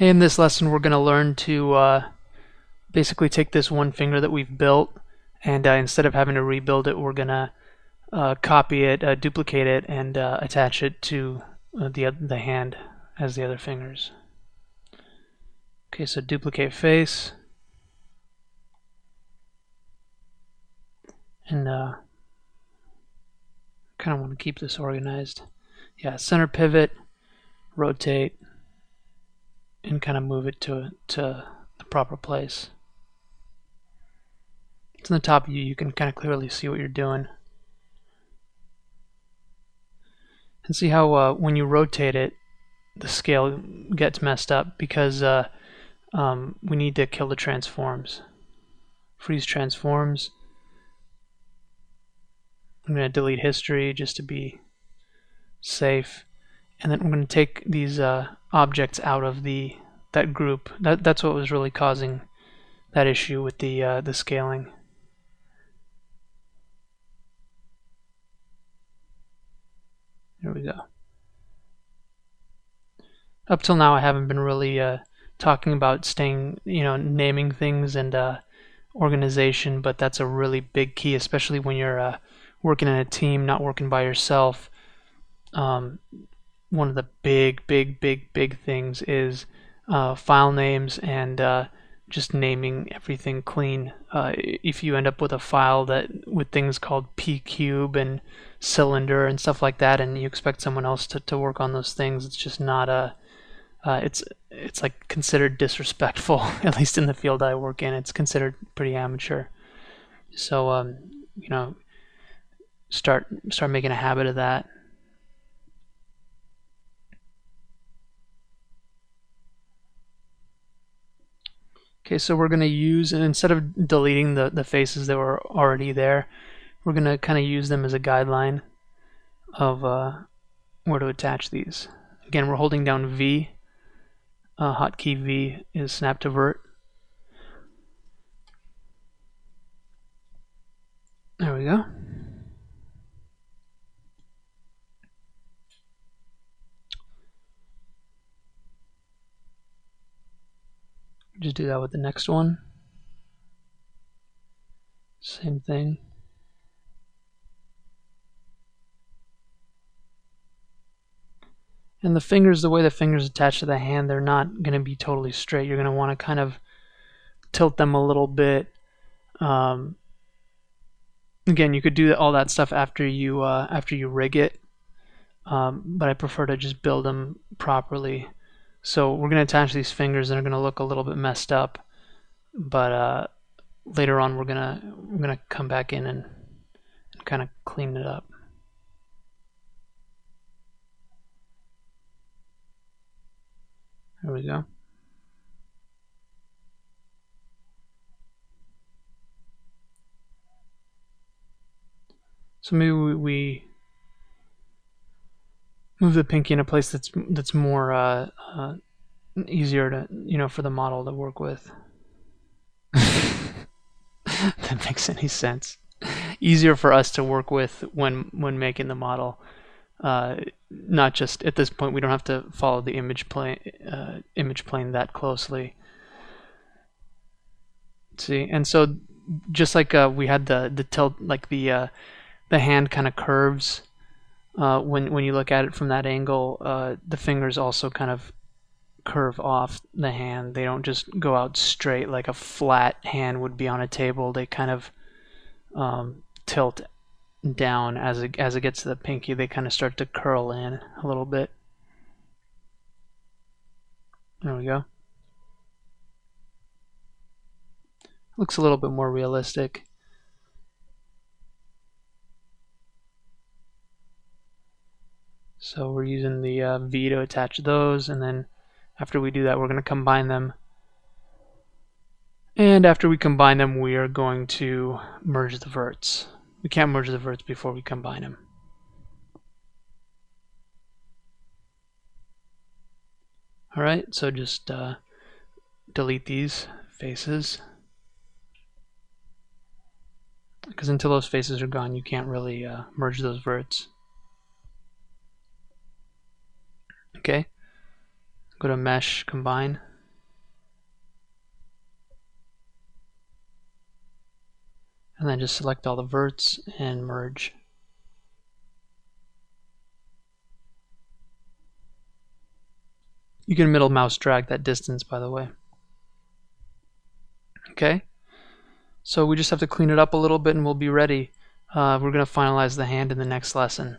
In this lesson, we're going to learn to basically take this one finger that we've built, and instead of having to rebuild it, we're going to copy it, duplicate it, and attach it to the hand as the other fingers. Okay, so duplicate face, and kind of want to keep this organized. Yeah, center pivot, rotate, and kind of move it to the proper place. It's in the top view, you can kind of clearly see what you're doing. And see how when you rotate it, the scale gets messed up because we need to kill the transforms. Freeze transforms. I'm going to delete history just to be safe. And then we're going to take these objects out of that group. That's what was really causing that issue with the scaling. There we go. Up till now, I haven't been really talking about naming things and organization, but that's a really big key, especially when you're working in a team, not working by yourself. One of the big things is file names and just naming everything clean. If you end up with a file with things called pcube and cylinder and stuff like that, and you expect someone else to work on those things, it's just not it's like considered disrespectful. At least in the field I work in, it's considered pretty amateur. So start making a habit of that. Okay, so we're going to use, and instead of deleting the faces that were already there, we're going to kind of use them as a guideline of where to attach these. Again, we're holding down V. Hotkey V is snap to vert. There we go. Just do that with the next one. Same thing. And the fingers, the way the fingers attach to the hand, they're not going to be totally straight. You're going to want to kind of tilt them a little bit. Again, you could do all that stuff after you rig it, but I prefer to just build them properly. So we're going to attach these fingers, and they're going to look a little bit messed up, but later on we're gonna come back in and kind of clean it up. There we go. So maybe we move the pinky in a place that's more easier to for the model to work with. That makes any sense. Easier for us to work with when making the model. Not just at this point, we don't have to follow the image plane that closely. See, and so just like we had the tilt, like the hand kind of curves when you look at it from that angle. The fingers also kind of curve off the hand. They don't just go out straight like a flat hand would be on a table. They kind of tilt down as it gets to the pinky. They kind of start to curl in a little bit. There we go. Looks a little bit more realistic. So we're using the V to attach those, and then after we do that, we're going to combine them. And after we combine them, we are going to merge the verts. We can't merge the verts before we combine them. Alright, so just delete these faces. Because until those faces are gone, you can't really merge those verts. Okay, go to Mesh, Combine. and then just select all the verts and merge. You can middle mouse drag that distance, by the way. Okay, so we just have to clean it up a little bit and we'll be ready. We're going to finalize the hand in the next lesson.